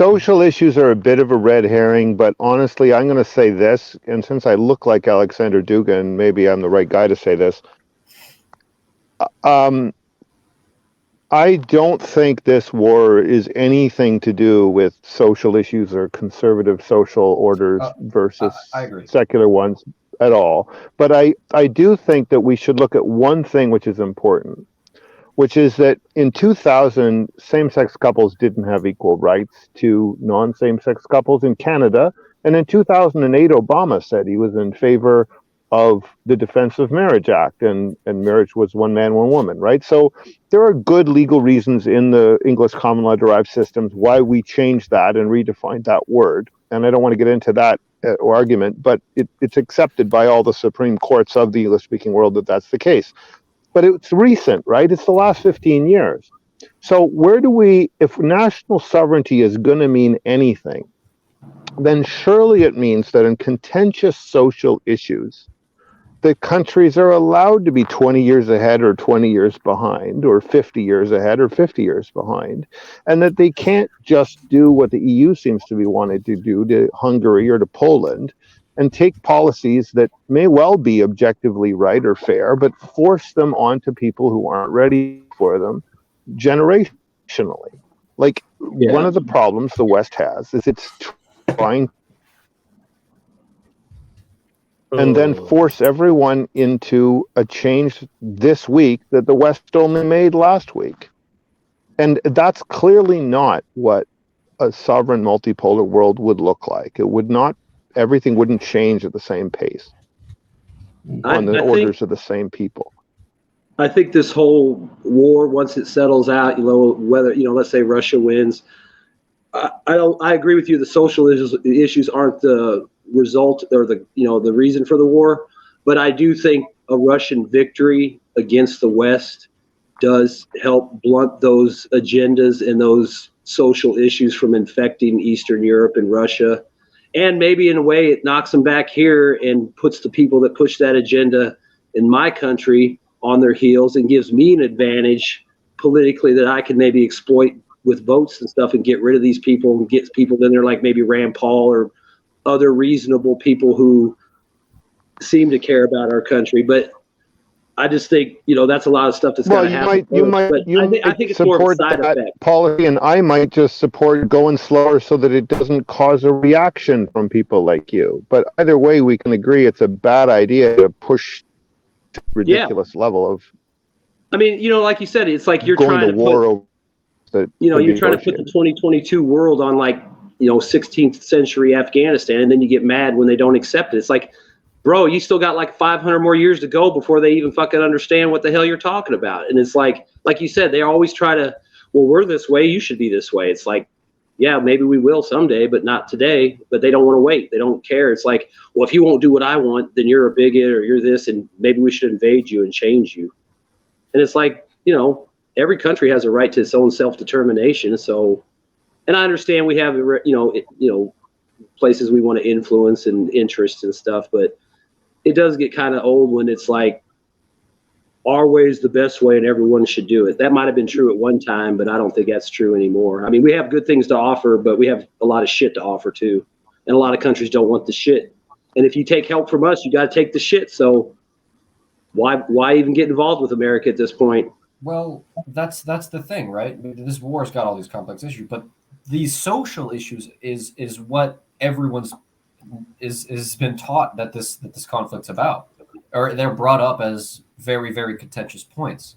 social issues are a bit of a red herring, but honestly, I'm going to say this, and since I look like Alexander Dugin, maybe I'm the right guy to say this. I don't think this war is anything to do with social issues or conservative social orders versus I agree. secular ones at all. But I do think that we should look at one thing which is important, which is that in 2000, same-sex couples didn't have equal rights to non-same-sex couples in Canada. And in 2008, Obama said he was in favor of the Defense of Marriage Act, and marriage was one man, one woman, right? So there are good legal reasons in the English common law derived systems why we changed that and redefined that word. And I don't want to get into that argument, but it's accepted by all the Supreme Courts of the English-speaking world that that's the case. But it's recent, right? It's the last 15 years. So where do we, if national sovereignty is going to mean anything, then surely it means that in contentious social issues, the countries are allowed to be 20 years ahead or 20 years behind or 50 years ahead or 50 years behind, and that they can't just do what the EU seems to be wanting to do to Hungary or to Poland and take policies that may well be objectively right or fair, but force them onto people who aren't ready for them generationally. Like, one of the problems the West has is it's trying and then force everyone into a change this week that the West only made last week. And that's clearly not what a sovereign multipolar world would look like. It would not, everything wouldn't change at the same pace on the orders of the same people. I think this whole war, once it settles out, whether, let's say Russia wins, I agree with you. The social issues aren't the result or the reason for the war, but I do think a Russian victory against the West does help blunt those agendas and those social issues from infecting Eastern Europe and Russia. And maybe in a way it knocks them back here and puts the people that push that agenda in my country on their heels and gives me an advantage politically that I can maybe exploit with votes and stuff and get rid of these people and get people in there like maybe Rand Paul or other reasonable people who seem to care about our country. But I just think, that's a lot of stuff that's got to happen. I think it's more of a side effect. Policy, and I might just support going slower so that it doesn't cause a reaction from people like you. But either way, we can agree it's a bad idea to push to a ridiculous level of. I mean, like you said, it's like you're trying to war you're trying to put the 2022 world on 16th century Afghanistan, and then you get mad when they don't accept it. It's like, bro, you still got 500 more years to go before they even fucking understand what the hell you're talking about. And it's like you said, they always try to, well, we're this way, you should be this way. It's like, yeah, maybe we will someday, but not today. But they don't want to wait. They don't care. It's like, well, if you won't do what I want, then you're a bigot or you're this, and maybe we should invade you and change you. And it's like, every country has a right to its own self-determination. So, and I understand we have, places we want to influence and interests and stuff, but it does get kind of old when it's like our way is the best way and everyone should do it. That might have been true at one time, but I don't think that's true anymore. I mean, we have good things to offer, but we have a lot of shit to offer too. And a lot of countries don't want the shit. And if you take help from us, you got to take the shit. So why even get involved with America at this point? Well, that's the thing, right? This war's got all these complex issues, but these social issues is what everyone's is been taught that this conflict's about, or they're brought up as very, very contentious points.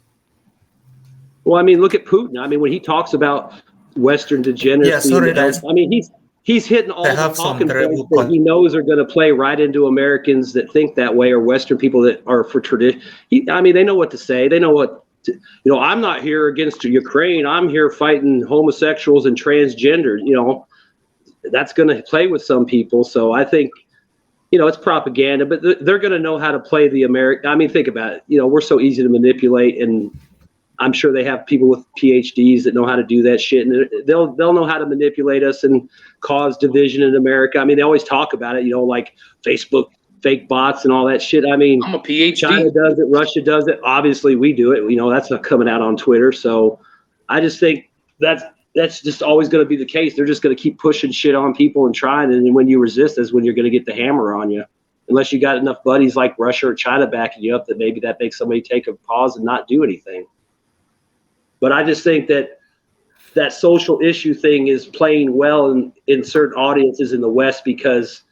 Well, I mean, look at Putin. I mean, when he talks about Western degeneracy, he's hitting all the talking points that he knows are going to play right into Americans that think that way, or Western people that are for tradition. They know what to say. They know what. I'm not here against Ukraine. I'm here fighting homosexuals and transgender. That's going to play with some people. So I think, it's propaganda, but they're going to know how to play the American. I mean, think about it. We're so easy to manipulate, and I'm sure they have people with PhDs that know how to do that shit, and they'll know how to manipulate us and cause division in America. I mean, they always talk about it, like Facebook fake bots and all that shit. I mean, I'm a PhD. China does it, Russia does it. Obviously, we do it. That's not coming out on Twitter. So I just think that's that's just always going to be the case. They're just going to keep pushing shit on people and trying. And then when you resist, that's when you're going to get the hammer on you. Unless you got enough buddies like Russia or China backing you up, that maybe that makes somebody take a pause and not do anything. But I just think that that social issue thing is playing well in certain audiences in the West because,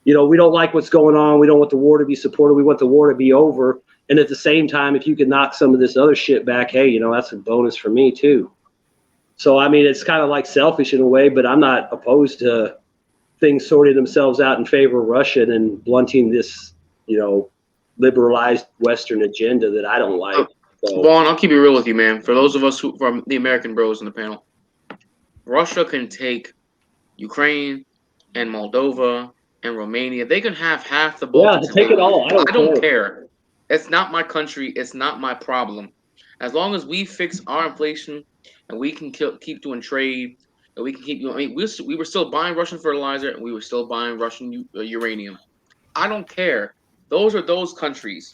we don't like what's going on. We don't want the war to be supported. We want the war to be over. And at the same time, if you can knock some of this other shit back, hey, that's a bonus for me too. So, I mean, it's kind of like selfish in a way, but I'm not opposed to things sorting themselves out in favor of Russia and blunting this, liberalized Western agenda that I don't like. So. Vaughn, I'll keep it real with you, man. For those of us from the American bros in the panel, Russia can take Ukraine and Moldova and Romania. They can have half the Baltics. Yeah, take it all. I don't care. It's not my country. It's not my problem. As long as we fix our inflation and we can keep doing trade, and we can keep doing. I mean, we were still buying Russian fertilizer and we were still buying Russian uranium. I don't care. Those are those countries.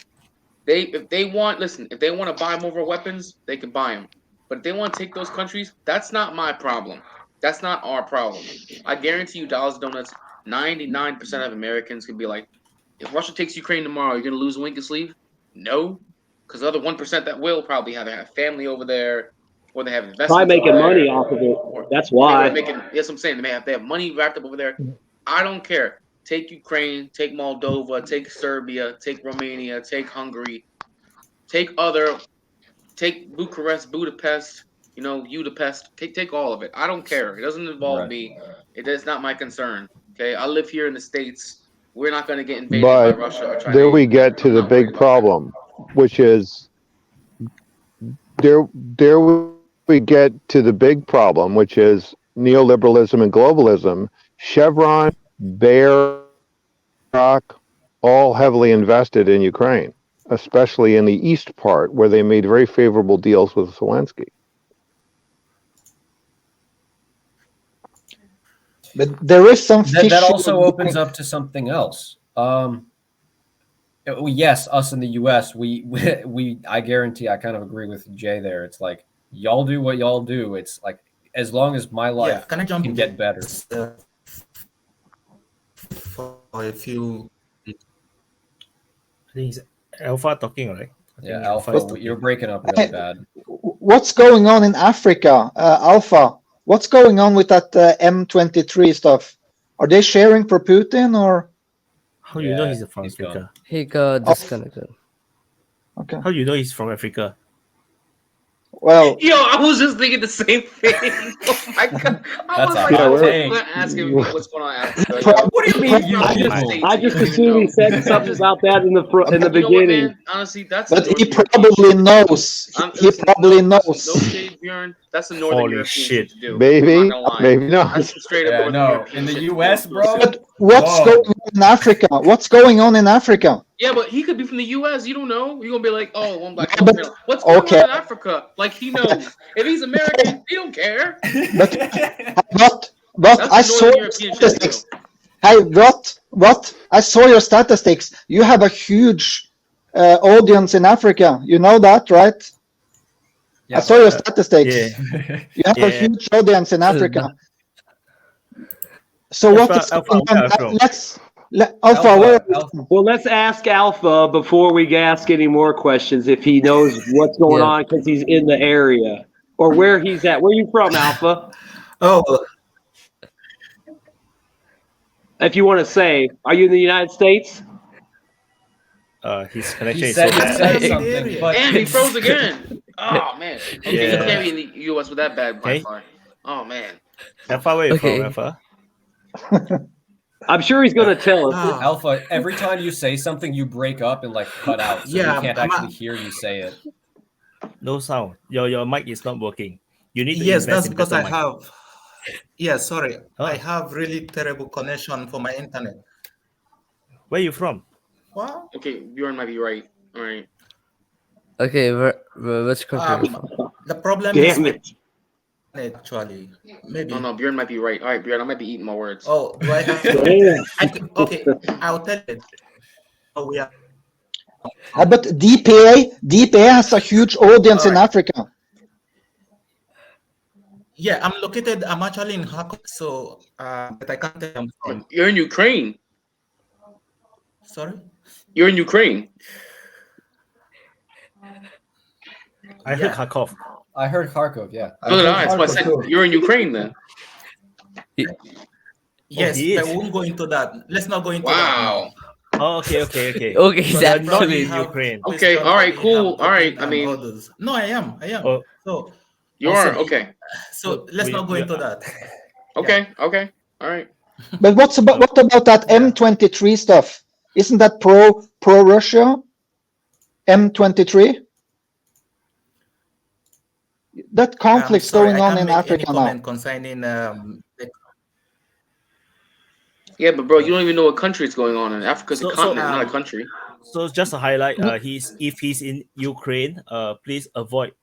If they want to buy more weapons, they can buy them. But if they want to take those countries, that's not my problem. That's not our problem. I guarantee you, dollars donuts, 99% of Americans can be like, if Russia takes Ukraine tomorrow, you're going to lose a wink of sleeve? No. Because the other 1% that will probably have family over there, or they have investments. Probably making money off of it. That's why. Yes, I'm saying they have money wrapped up over there. I don't care. Take Ukraine, take Moldova, take Serbia, take Romania, take Hungary, take Bucharest, Budapest, Budapest. Take all of it. I don't care. It doesn't involve me. It is not my concern. Okay, I live here in the States. We're not going to get invaded by Russia or China. There we get to the big problem, which is we get to the big problem, which is neoliberalism and globalism. Chevron, Bayer, all heavily invested in Ukraine, especially in the east part, where they made very favorable deals with Zelensky. But there is some that also opens up to something else. Yes, us in the U.S., we I guarantee, I kind of agree with Jay there. It's like, y'all do what y'all do. It's like, as long as my life can get better. For a few, I think it's Alpha talking, right? Yeah, Alpha, you're breaking up really bad. What's going on in Africa, Alpha? What's going on with that M23 stuff? Are they sharing for Putin or? How do you know he's from Africa? He got disconnected. Okay. How do you know he's from Africa? Well, yo, I was just thinking the same thing. Oh my god! I was like, asking what's going on. What do you mean? I just assumed he said something about that in the beginning. Man, honestly, that's. But he probably knows. He probably knows. No shade, Bjorn. That's a Northern European shit to do. Maybe not. That's straight up Northern European in the shit. U.S., bro. But what's going on in Africa? What's going on in Africa? Yeah, but he could be from the U.S. You don't know. You're gonna be like, oh, one black. But, what's going on in Africa? Like he knows. If he's American, he don't care. But I saw your statistics. Hey, what? I saw your statistics. You have a huge audience in Africa. You know that, right? Yeah, I saw your statistics. Yeah. You have a huge audience in Africa. So what is going on? Alpha. Well, let's ask Alpha before we ask any more questions if he knows what's going on because he's in the area or where he's at. Where are you from, Alpha? Oh, if you want to say, are you in the United States? His connection is said, so bad. Something, but and he froze again. Oh man. Okay, he can't be in the U.S. with that bad Wi-Fi. Okay. Oh man. Alpha, where you from, Alpha? I'm sure he's going to tell us. Alpha, every time you say something, you break up and like cut out, so we can't actually hear you say it. No sound. Your mic is not working. You need to yes, invest that's in because better I mic. have. Yeah, sorry. Oh. I have really terrible connection for my internet. Where you from? What? Okay, Bjorn might be right. All right. Okay, which country? The problem Damn is it. actually maybe. No, Bjorn might be right. All right, Bjorn, I might be eating my words. Oh, do I have to? Okay, I'll tell it. Oh, we are. But DPA has a huge audience in Africa. Yeah, I'm located. I'm actually in Kharkov, so but I can't tell I'm from. You're in Ukraine. Sorry. You're in Ukraine. I heard Kharkov. I heard Kharkov. Yeah. So did heard I. That's why I Kharkov said too. you're in Ukraine then. Yes, he but is. we won't go into that. Let's not go into that now. Wow. Oh, okay. Okay, Because You're that's not probably in have Ukraine. Okay, questions all right, that we cool. have All right, gotten I mean- others. No, I am. Oh, So You Also, are okay. let's not go into that. Okay. Okay. All right. But what about that Yeah. M23 stuff? Isn't that pro Russia? M23? That conflict's Sorry, going I on can't in make Africa any now. comment concerning Yeah, but bro, you don't even know what country it's going on in. Africa's a So- continent, not a country. So just to highlight, if he's in Ukraine, please avoid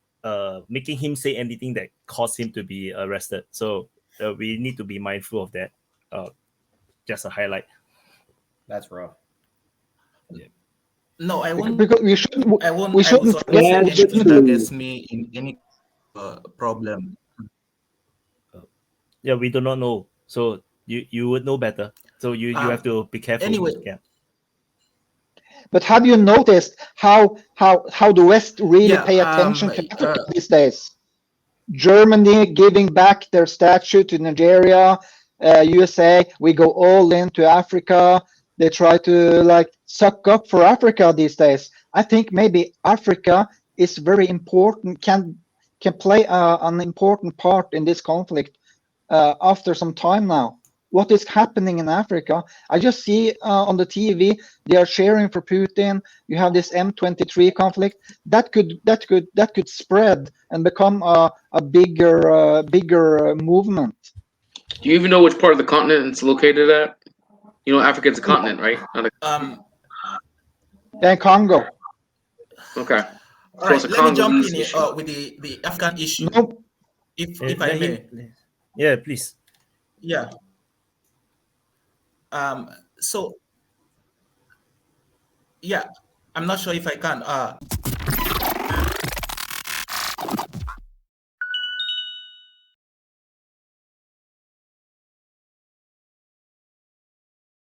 making him say anything that caused him to be arrested. So we need to be mindful of that. Just a highlight. That's rough. No, I won't. Because we shouldn't I won't. we I shouldn't won't forget say Yeah, anything but- that gets me in any problem. Yeah, we do not know. So you would know better. So you have to be careful. Anyway. Yeah. But have you noticed how the West really Yeah, pay attention to Africa these days? Germany giving back their statue to Nigeria, USA, we go all into Africa. They try to like suck up for Africa these days. I think maybe Africa is very important, can play an important part in this conflict after some time now. What is happening in Africa? I just see on the TV they are cheering for Putin. You have this M23 conflict that could spread and become a bigger movement. Do you even know which part of the continent it's located at? You know, Africa's a continent, right? Not a- And Congo. okay. All So right, it's a let me jump Congolese in issue. with the African issue, No, if Let I may. him- yeah, please. Yeah. So yeah, I'm not sure if I can.